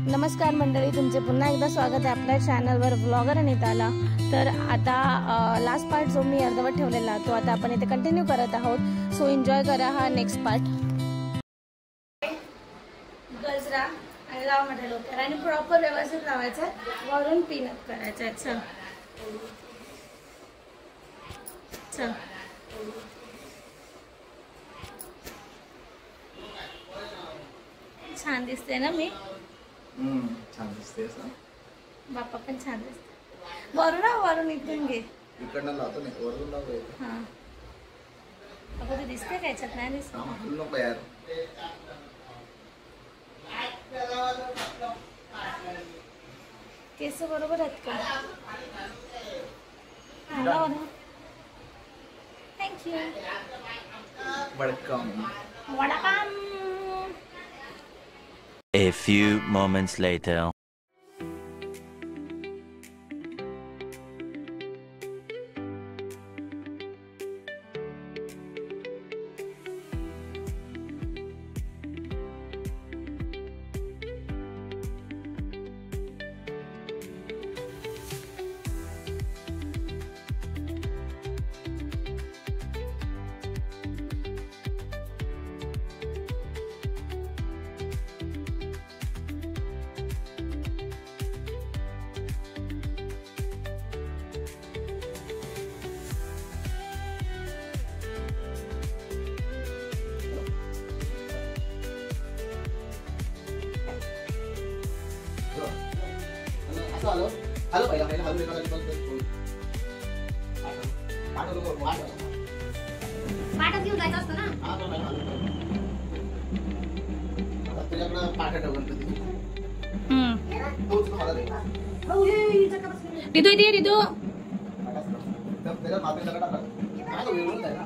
नमस्कार मंडळी, तुमचे पुन्हा एकदा स्वागत आहे आपल्या चॅनलवर व्लॉगर अनिताला। तर आता लास्ट पार्ट जो मी अर्धवट ठेवलेला तो आता आपण इथे कंटिन्यू करत आहोत। सो एन्जॉय करा हा नेक्स्ट पार्ट। गजरा आणि लाव म्हटलं डोक्याला आणि प्रॉपर व्यवस्थित लावायचं, वरून पिन अप करायचं। चल चल छान दिसते ना मी? छान दिसते असं। बाप्पा पण छान दिसते। वरून इकडून घे, इकडनं लावतो नाही, वरून लावतो। हां अगं ते दिसते का? याच्यात नाही दिसत। नको यार, केस बरोबर आहेत का? Thank you. Welcome. Vada pav. A few moments later. Hello hello पहिला पहिला हॅलो एकाला बोलतो। पाठच घेऊन जायचं असतं ना। हां तो पहिला आता तुझ्याकडे पाठ ठेवून कधी तोच मला दे। रिदू दे रिदू। तर त्याला मागे दगडा टाक। काय तो वेळून आहे ना।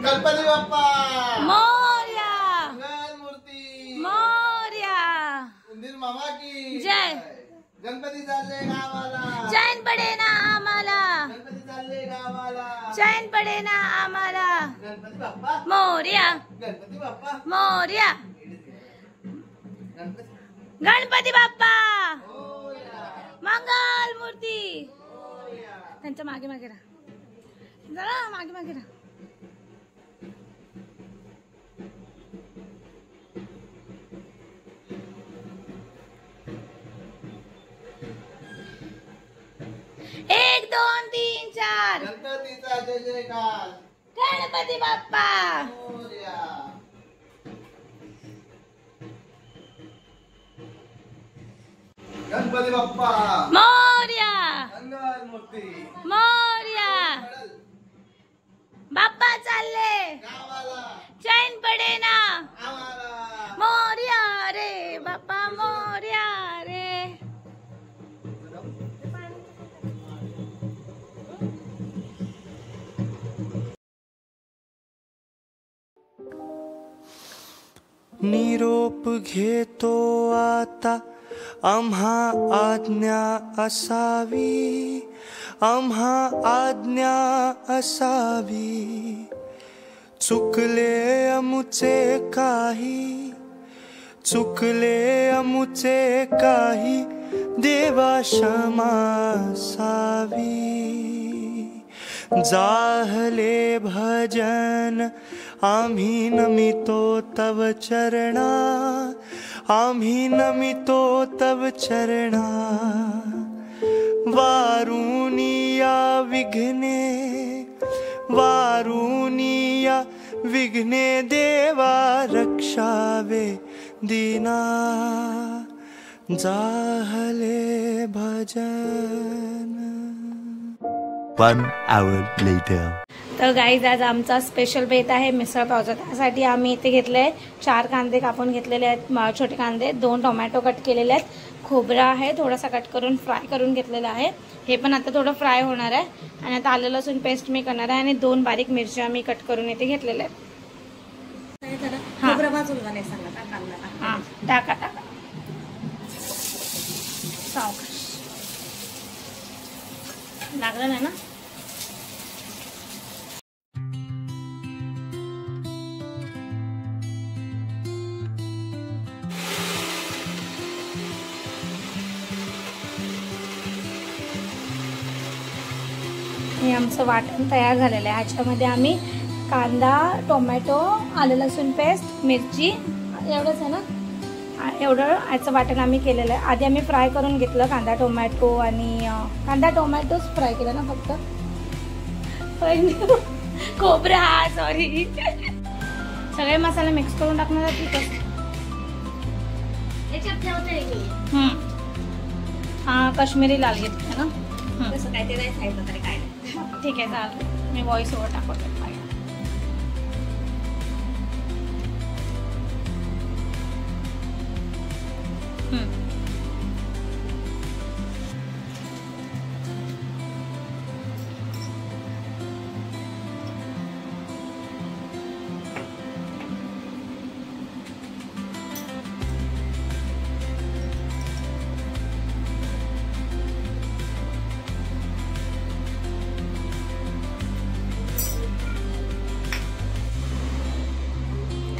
गणपती बाप्पा मोरया। मंगलमूर्ती मोरया। उंदीर मामा की जय। गणपती चालले गावाला। चैन पडे ना आम्हाला। गणपती चालले गावाला। चैन पडे ना आम्हाला। गणपती बाप्पा मोरया। गणपती बाप्पा मोरया। गणपती गणपती बाप्पा होया मंगल मूर्ती। होया। त्यांच्या मागे मागे राहा, जरा मागे मागे राहा। एक दोन तीन चार। गणपतीचा जय जयकार। गणपती बाप्पा होया। गणपती बाप्पा मोरया। मंगलमूर्ती मोरया। बाप्पा चालले गावाला। चैन पडे ना आम्हाला मोरया रे बाप्पा मोरया रे। निरोप घेतो आता आम्हा आज्ञा असावी, आम्हा आज्ञा असावी। चुकले अमुचे काही, चुकले अमुचे काही, देवा क्षमा असावी। जाहले भजन आम्ही नमितो तव चरणा, आम्ही नमितो तव चरणा। वारुनिया विघ्ने, वारुनिया विघ्ने, देवा रक्षावे दीना। जाहले भजन। 1 hour later. तर गाईज आज आमचा स्पेशल बेत आहे मिसळ पावचा। त्यासाठी आम्ही इथे घेतले 4 कांदे कापून घेतलेले आहेत, छोटे कांदे, 2 टोमॅटो कट केलेले आहेत, खोबरा आहे थोडासा कट करून फ्राय करून घेतलेला आहे। हे पण आता थोडं फ्राय होणार आहे आणि आता आलं लसूण पेस्ट मी करणार आहे आणि 2 बारीक मिरच्या मी कट करून इथे घेतलेल्या आहेत। हां टाका टाका सावकाश, लागलं नाही ना? हे आमचं वाटण तयार झालेलं आहे. ह्याच्यामध्ये आम्ही कांदा, टोमॅटो, आलं लसूण पेस्ट, मिरची एवढंच आहे ना, एवढं याचं वाटण आम्ही केलेलं आहे. आधी आम्ही फ्राय करून घेतलं कांदा टोमॅटो आणि कांदा टोमॅटोच फ्राय केलं ना फक्त. खोबरं हा सॉरी सगळे मसाले मिक्स करून टाकणार की कसं? हा काश्मीरी लाल घेतलं ना. कसं काय ते नाही खायचं तरी काय ठीक आहे चालेल. मी व्हॉइस ओव्हर टाकतो.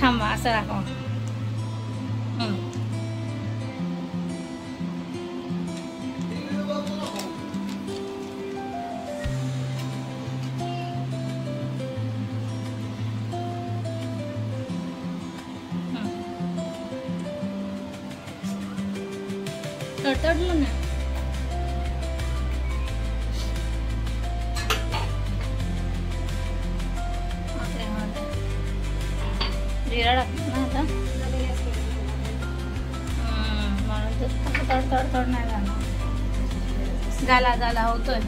थांबा असं दाखवा. तडतडलं ना. जिरा टाकतो ना आता. म्हणून तड नाही झाला. झाला होतोय.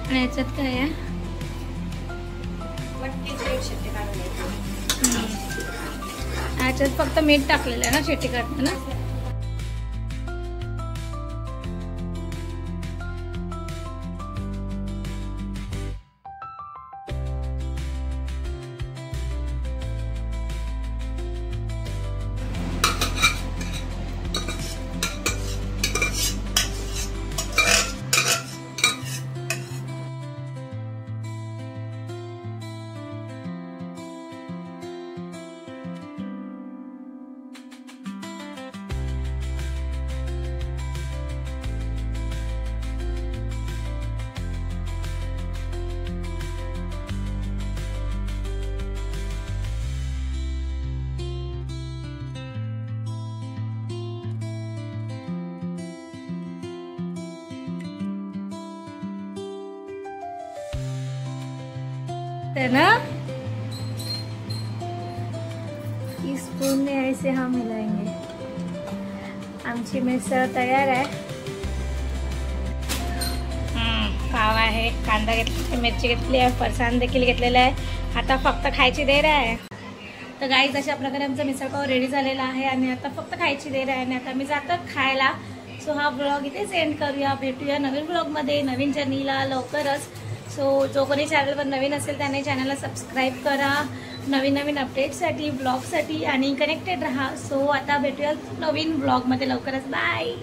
आणि याच्यात काय आहे? याच्यात फक्त मीठ टाकलेलं आहे ना शेटी काढताना. है ना. इस स्पून में ऐसे हम मिलाएंगे. आमची मिसळ तयार आहे. पाव आहे, कांदा घेतला, मिरची घेतली आहे, फरसाण देखील घेतलेला आहे. आता फक्त खायची देर आहे. तर गाईज अशा प्रकारे आमचा मिसळ पाव रेडी झालेला आहे आणि आता फक्त खायची देर आहे आणि आता मी जातो खायला. सो हा ब्लॉग इथेच एंड करूया. भेटूया नवीन ब्लॉगमध्ये नवीन जर्नीला लवकरच. सो जो कोणी चॅनलवर नवीन असेल त्याने चॅनलला सबस्क्राईब करा नवीन नवीन अपडेट्ससाठी ब्लॉगसाठी आणि कनेक्टेड राहा. सो आता भेटूया नवीन ब्लॉगमध्ये लवकरच. बाय.